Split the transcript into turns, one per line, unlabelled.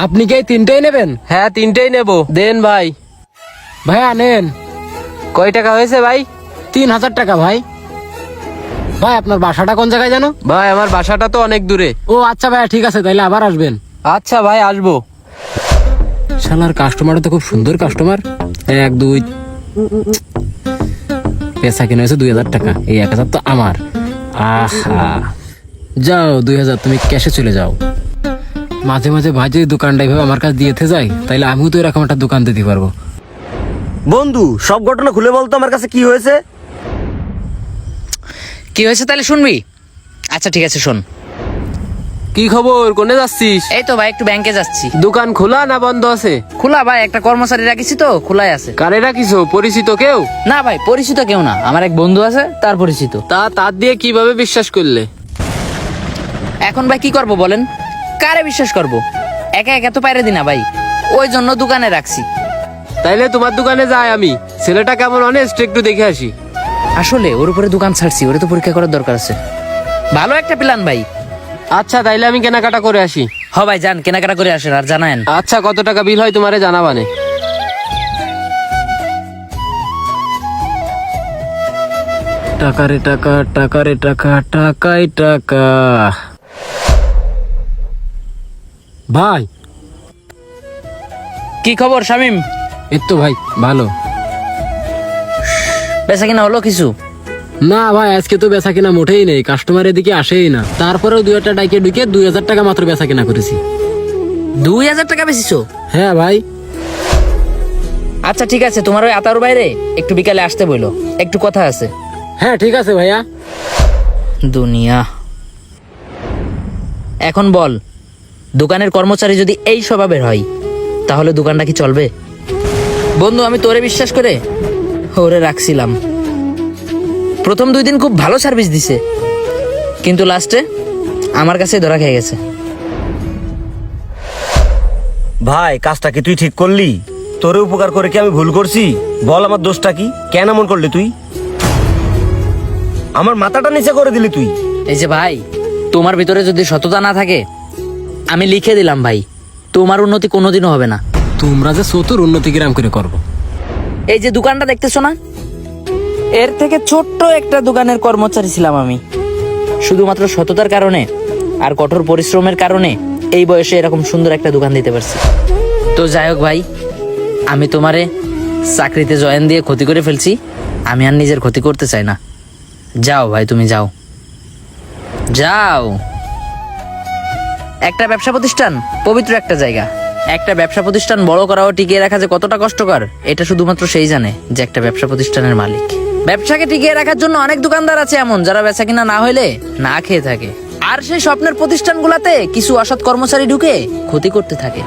আপনি কি এই তিনটেই নেবেন?
হ্যাঁ, তিনটেই নেব। দেন ভাই।
ভাইয়া নেন।
কয় টাকা হয়েছে ভাই?
3000 টাকা ভাই। ভাই আপনার বাসাটা কোন জায়গায় জানো?
ভাই আমার বাসাটা তো অনেক দূরে।
ও আচ্ছা ভাইয়া, ঠিক আছে, তাইলে আবার আসবেন।
আচ্ছা ভাই, আসবো।
শালার কাস্টমার তো খুব সুন্দর কাস্টমার। 1 2 পেশা কিনে হয়েছে 2000 টাকা, এই 1000 তো আমার। আহা, যাও 2000 তুমি ক্যাশে চলে যাও। মাঝে মাঝে ভাই যদি দোকানটা এইভাবে আমার কাছে দিয়েতে যাই, তাইলে আমিও তো এরকম একটা দোকান দিতে পারবো।
বন্ধু, সব ঘটনা খুলে বলতো আমার কাছে কি হয়েছে।
কি হয়েছে তাহলে শুনবি? আচ্ছা ঠিক আছে, শোন।
কি খবর? কোনে যাচ্ছিস?
এই তো ভাই একটু ব্যাংকে যাচ্ছি।
দোকান খোলা না বন্ধ আছে?
খোলা ভাই, একটা কর্মচারী রাখিছি তো, খোলাই আছে।
কারে রাখিছো? পরিচিত কেউ?
না ভাই, পরিচিত কেউ না, আমার এক বন্ধু আছে, তার পরিচিত।
তার দিয়ে কিভাবে বিশ্বাস করলে?
এখন ভাই কি করব বলেন? কারে বিশ্বাস করব? একা একা তো পাইরে দিনা ভাই, ওই জন্য দোকানে রাখছি।
তাইলে তোমার দোকানে যাই আমি। ছেলেটা কেমন অনেস্ট, একটু দেখে আসি।
আসলে ওর উপরে দোকান ছাড়ছি, ওরে তো পরীক্ষা করার দরকার আছে। ভালো একটা প্ল্যান ভাই।
আচ্ছা, তাইলে আমি কেনাকাটা করে আসি।
হ ভাই, যান কেনাকাটা করে আসেন আর জানায়েন।
আচ্ছা, কত টাকা বিল হয় তোমারে জানাবানে।
টাকা রে টাকা, টাকা রে টাকা, টাকাই টাকা। ভাই
কি খবর শামিম?
এই তো ভাই ভালো।
বেচা কিনা হলো কিছু?
না ভাই, আজকে তো বেচা কিনা মোটেই নেই, কাস্টমার এদিকে আসেই না। তারপরেও 2টা ডাইকে ঢুকে 2000 টাকা মাত্র বেচা কিনা করেছি।
2000 টাকা বেচিছো?
হ্যাঁ ভাই।
আচ্ছা ঠিক আছে, তোমার ওই আতার বাইরে একটু বিকালে আসতে বইলো, একটু কথা আছে।
হ্যাঁ ঠিক আছে ভাইয়া।
দুনিয়া। এখন বল, দোকানের কর্মচারী যদি এই স্বভাবের হয়, তাহলে দোকানটা কি চলবে? বন্ধু, আমি তোরে বিশ্বাস করে ওরে রাখছিলাম। প্রথম 2 দিন খুব ভালো সার্ভিস দিছে, কিন্তু লাস্টে আমার কাছে ধরা খেয়ে গেছে।
ভাই, কাজটা কি তুই ঠিক করলি? তোরে উপকার করে কি আমি ভুল করছি? বল আমার দোষটা কি? কেন এমন করলি তুই? আমার মাথাটা নিচে করে দিলি তুই।
এই যে ভাই, তোমার ভিতরে যদি সততা না থাকে, আমি লিখে দিলাম ভাই, তোমার উন্নতি কোনোদিনও হবে না।
তোমরা যে চতুর, উন্নতি কিরাম করে করবো।
এই যে দোকানটা দেখতেছো না, এর থেকে ছোট্ট একটা দোকানের কর্মচারী ছিলাম আমি। শুধুমাত্র সততার কারণে আর কঠোর পরিশ্রমের কারণে এই বয়সে এরকম সুন্দর একটা দোকান দিতে পারছি। তো যাই হোক ভাই, আমি তোমারে চাকরিতে জয়েন দিয়ে ক্ষতি করে ফেলছি, আমি আর নিজের ক্ষতি করতে চাই না। যাও ভাই, তুমি যাও যাও। একটা ব্যবসা প্রতিষ্ঠান পবিত্র একটা জায়গা। একটা ব্যবসা প্রতিষ্ঠান বড় করা ও টিকিয়ে রাখা যে কতটা কষ্টকর, এটা শুধুমাত্র সেই জানে যে একটা ব্যবসা প্রতিষ্ঠানের মালিক। ব্যবসাকে টিকিয়ে রাখার জন্য অনেক দোকানদার আছে এমন, যারা বেচা কিনা না হইলে না খেয়ে থাকে, আর সেই স্বপ্নের প্রতিষ্ঠানগুলাতে কিছু অসৎ কর্মচারী ঢুকে ক্ষতি করতে থাকে।